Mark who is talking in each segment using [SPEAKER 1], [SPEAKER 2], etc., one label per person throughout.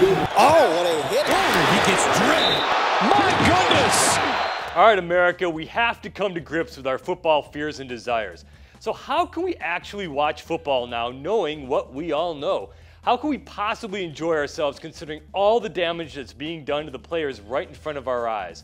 [SPEAKER 1] Oh, what a hit.
[SPEAKER 2] He gets drilled. My goodness.
[SPEAKER 3] All right, America, we have to come to grips with our football fears and desires. So how can we actually watch football now knowing what we all know? How can we possibly enjoy ourselves considering all the damage that's being done to the players right in front of our eyes?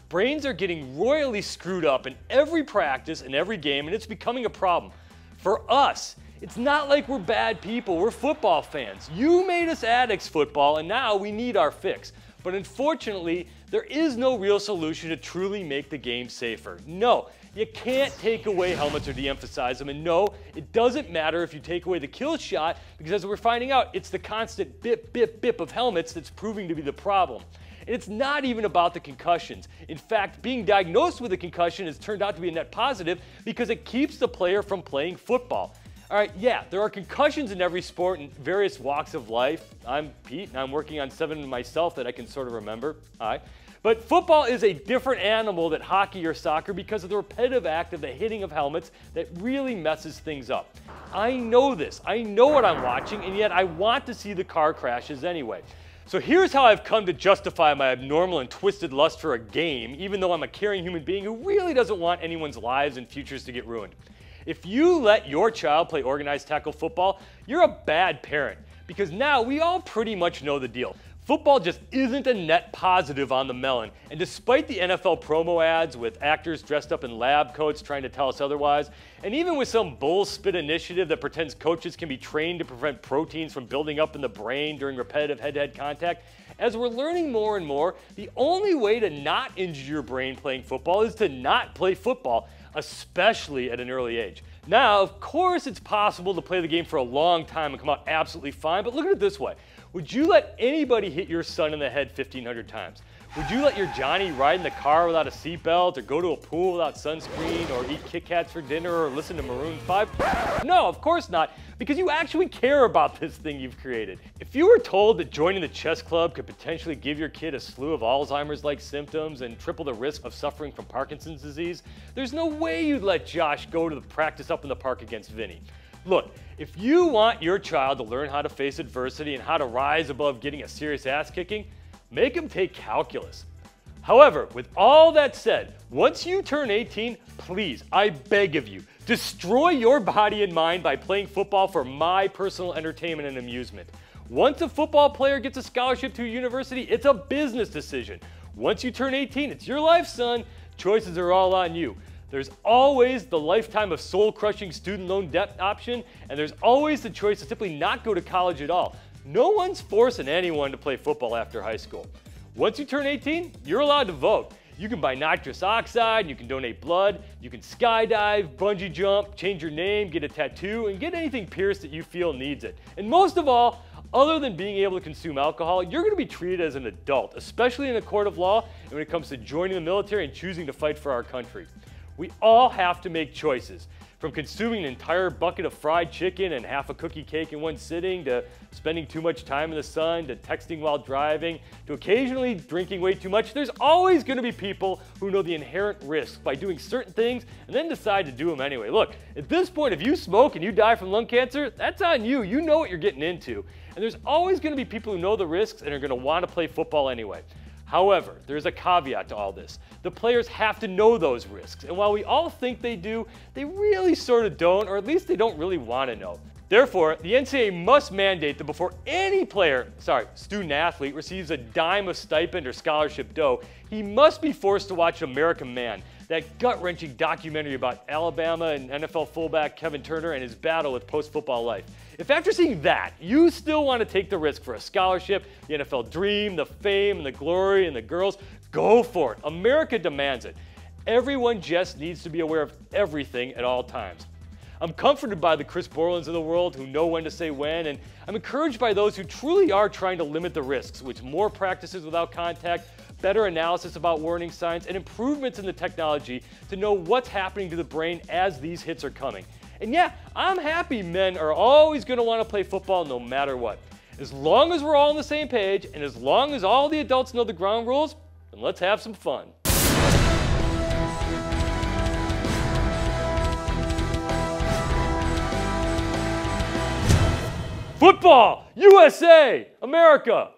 [SPEAKER 3] Brains are getting royally screwed up in every practice and every game, and it's becoming a problem. For us, it's not like we're bad people, we're football fans. You made us addicts, football, and now we need our fix. But unfortunately, there is no real solution to truly make the game safer. No, you can't take away helmets or de-emphasize them, and no, it doesn't matter if you take away the kill shot, because as we're finding out, it's the constant bip, bip, bip of helmets that's proving to be the problem. And it's not even about the concussions. In fact, being diagnosed with a concussion has turned out to be a net positive because it keeps the player from playing football. All right, yeah, there are concussions in every sport in various walks of life. I'm Pete, and I'm working on 7 myself that I can sort of remember. Hi. But football is a different animal than hockey or soccer because of the repetitive act of the hitting of helmets that really messes things up. I know this. I know what I'm watching, and yet I want to see the car crashes anyway. So here's how I've come to justify my abnormal and twisted lust for a game, even though I'm a caring human being who really doesn't want anyone's lives and futures to get ruined. If you let your child play organized tackle football, you're a bad parent, because now we all pretty much know the deal. Football just isn't a net positive on the melon, and despite the NFL promo ads with actors dressed up in lab coats trying to tell us otherwise, and even with some bullspit initiative that pretends coaches can be trained to prevent proteins from building up in the brain during repetitive head-to-head contact, as we're learning more and more, the only way to not injure your brain playing football is to not play football, especially at an early age. Now, of course, it's possible to play the game for a long time and come out absolutely fine, but look at it this way. Would you let anybody hit your son in the head 1,500 times? Would you let your Johnny ride in the car without a seatbelt, or go to a pool without sunscreen, or eat Kit Kats for dinner, or listen to Maroon 5? No, of course not, because you actually care about this thing you've created. If you were told that joining the chess club could potentially give your kid a slew of Alzheimer's-like symptoms and triple the risk of suffering from Parkinson's disease, there's no way you'd let Josh go to the practice up in the park against Vinny. Look, if you want your child to learn how to face adversity and how to rise above getting a serious ass kicking, make him take calculus. However, with all that said, once you turn 18, please, I beg of you, destroy your body and mind by playing football for my personal entertainment and amusement. Once a football player gets a scholarship to a university, it's a business decision. Once you turn 18, it's your life, son. Choices are all on you. There's always the lifetime of soul-crushing student loan debt option, and there's always the choice to simply not go to college at all. No one's forcing anyone to play football after high school. Once you turn 18, you're allowed to vote. You can buy nitrous oxide, you can donate blood, you can skydive, bungee jump, change your name, get a tattoo, and get anything pierced that you feel needs it. And most of all, other than being able to consume alcohol, you're going to be treated as an adult, especially in a court of law and when it comes to joining the military and choosing to fight for our country. We all have to make choices, from consuming an entire bucket of fried chicken and half a cookie cake in one sitting, to spending too much time in the sun, to texting while driving, to occasionally drinking way too much. There's always going to be people who know the inherent risks by doing certain things and then decide to do them anyway. Look, at this point, if you smoke and you die from lung cancer, that's on you. You know what you're getting into. And there's always going to be people who know the risks and are going to want to play football anyway. However, there's a caveat to all this. The players have to know those risks, and while we all think they do, they really sort of don't, or at least they don't really want to know. Therefore, the NCAA must mandate that before any student athlete receives a dime of stipend or scholarship dough, he must be forced to watch American Man, that gut-wrenching documentary about Alabama and NFL fullback Kevin Turner and his battle with post-football life. If after seeing that, you still want to take the risk for a scholarship, the NFL dream, the fame, and the glory, and the girls, go for it. America demands it. Everyone just needs to be aware of everything at all times. I'm comforted by the Chris Borlands of the world who know when to say when, and I'm encouraged by those who truly are trying to limit the risks, which more practices without contact, better analysis about warning signs, and improvements in the technology to know what's happening to the brain as these hits are coming. And yeah, I'm happy men are always going to want to play football no matter what. As long as we're all on the same page, and as long as all the adults know the ground rules, then let's have some fun. Football! USA! America!